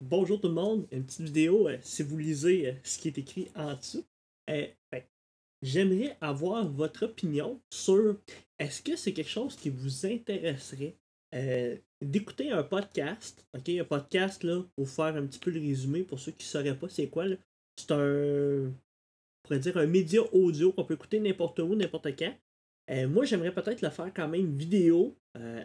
Bonjour tout le monde, une petite vidéo si vous lisez ce qui est écrit en dessous. Ben, j'aimerais avoir votre opinion sur est-ce que c'est quelque chose qui vous intéresserait d'écouter un podcast. Ok, un podcast là, pour faire un petit peu le résumé pour ceux qui ne sauraient pas c'est quoi. Là. C'est on pourrait dire un média audio qu'on peut écouter n'importe où, n'importe quand. Moi, j'aimerais peut-être le faire quand même vidéo,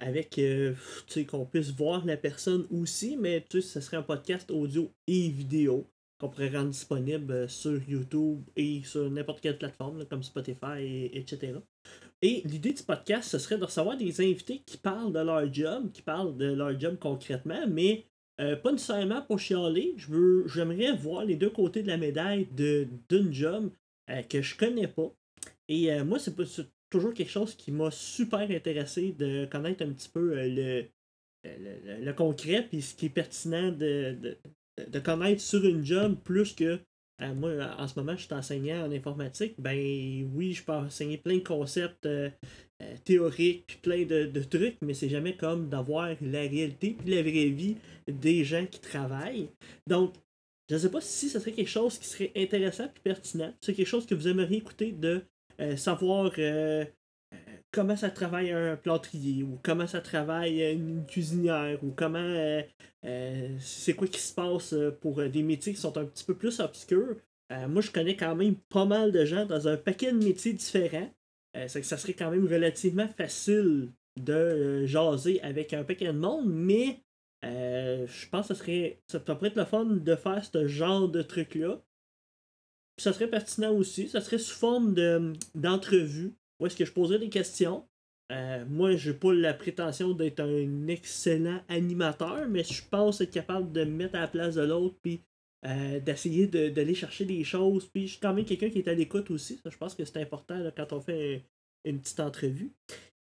avec, tu sais, qu'on puisse voir la personne aussi, mais tu sais, ce serait un podcast audio et vidéo qu'on pourrait rendre disponible sur YouTube et sur n'importe quelle plateforme, là, comme Spotify, etc. Et l'idée du podcast, ce serait de recevoir des invités qui parlent de leur job, qui parlent de leur job concrètement, mais pas nécessairement pour chialer. J'aimerais voir les deux côtés de la médaille d'une job que je connais pas. Et moi, c'est toujours quelque chose qui m'a super intéressé de connaître un petit peu le concret puis ce qui est pertinent de connaître sur une job plus que moi en ce moment je suis enseignant en informatique. Ben oui, je peux enseigner plein de concepts théoriques puis plein de trucs, mais c'est jamais comme d'avoir la réalité puis la vraie vie des gens qui travaillent. Donc je ne sais pas si ce serait quelque chose qui serait intéressant et pertinent. C'est quelque chose que vous aimeriez écouter de savoir comment ça travaille un plâtrier ou comment ça travaille une cuisinière ou comment c'est quoi qui se passe pour des métiers qui sont un petit peu plus obscurs. Moi, je connais quand même pas mal de gens dans un paquet de métiers différents. C'est que ça serait quand même relativement facile de jaser avec un paquet de monde, mais je pense que ça pourrait être le fun de faire ce genre de truc-là. Puis ça serait pertinent aussi. Ça serait sous forme d'entrevue. Où est-ce que je poserais des questions. Moi, j'ai pas la prétention d'être un excellent animateur, mais je pense être capable de me mettre à la place de l'autre, puis d'essayer d'aller chercher des choses. Puis je suis quand même quelqu'un qui est à l'écoute aussi. Ça, je pense que c'est important là, quand on fait une petite entrevue.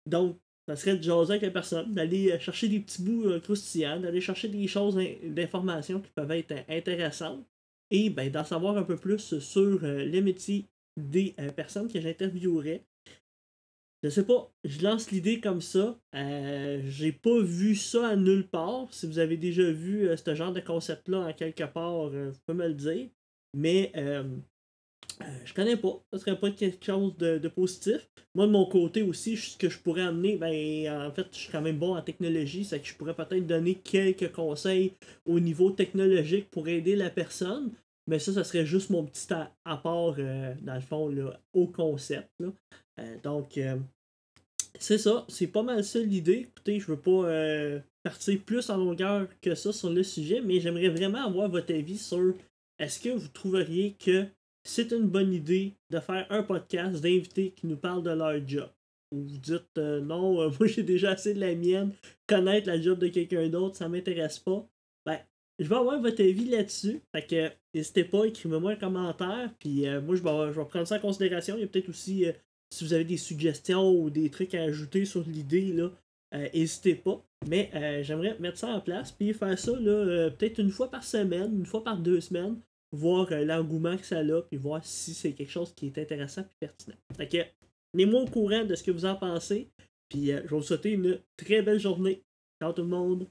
Donc, ça serait de jaser avec la personne, d'aller chercher des petits bouts croustillants, d'aller chercher des choses d'informations qui peuvent être intéressantes et ben, d'en savoir un peu plus sur les métiers des personnes que j'interviewerais. Je sais pas, je lance l'idée comme ça. J'ai pas vu ça à nulle part. Si vous avez déjà vu ce genre de concept-là en quelque part, vous pouvez me le dire. Mais je connais pas. Ça serait pas quelque chose de positif. Moi, de mon côté aussi, ce que je pourrais amener, ben, en fait, je suis quand même bon en technologie, c'est que je pourrais peut-être donner quelques conseils au niveau technologique pour aider la personne. Mais ça serait juste mon petit apport, dans le fond, là, au concept. Là. Donc, c'est ça. C'est pas mal ça l'idée. Écoutez, je veux pas partir plus en longueur que ça sur le sujet, mais j'aimerais vraiment avoir votre avis sur est-ce que vous trouveriez que c'est une bonne idée de faire un podcast d'invités qui nous parlent de leur job. Ou vous dites non, moi j'ai déjà assez de la mienne, connaître la job de quelqu'un d'autre, ça m'intéresse pas. Ben, je vais avoir votre avis là-dessus. Fait que n'hésitez pas, écrivez-moi un commentaire. Puis moi je vais prendre ça en considération. Il y a peut-être aussi si vous avez des suggestions ou des trucs à ajouter sur l'idée, là, n'hésitez pas. Mais j'aimerais mettre ça en place, puis faire ça là, peut-être une fois par semaine, une fois par 2 semaines, voir l'engouement que ça a, puis voir si c'est quelque chose qui est intéressant et pertinent. Fait que, tenez-moi au courant de ce que vous en pensez, puis je vais vous souhaiter une très belle journée. Ciao tout le monde!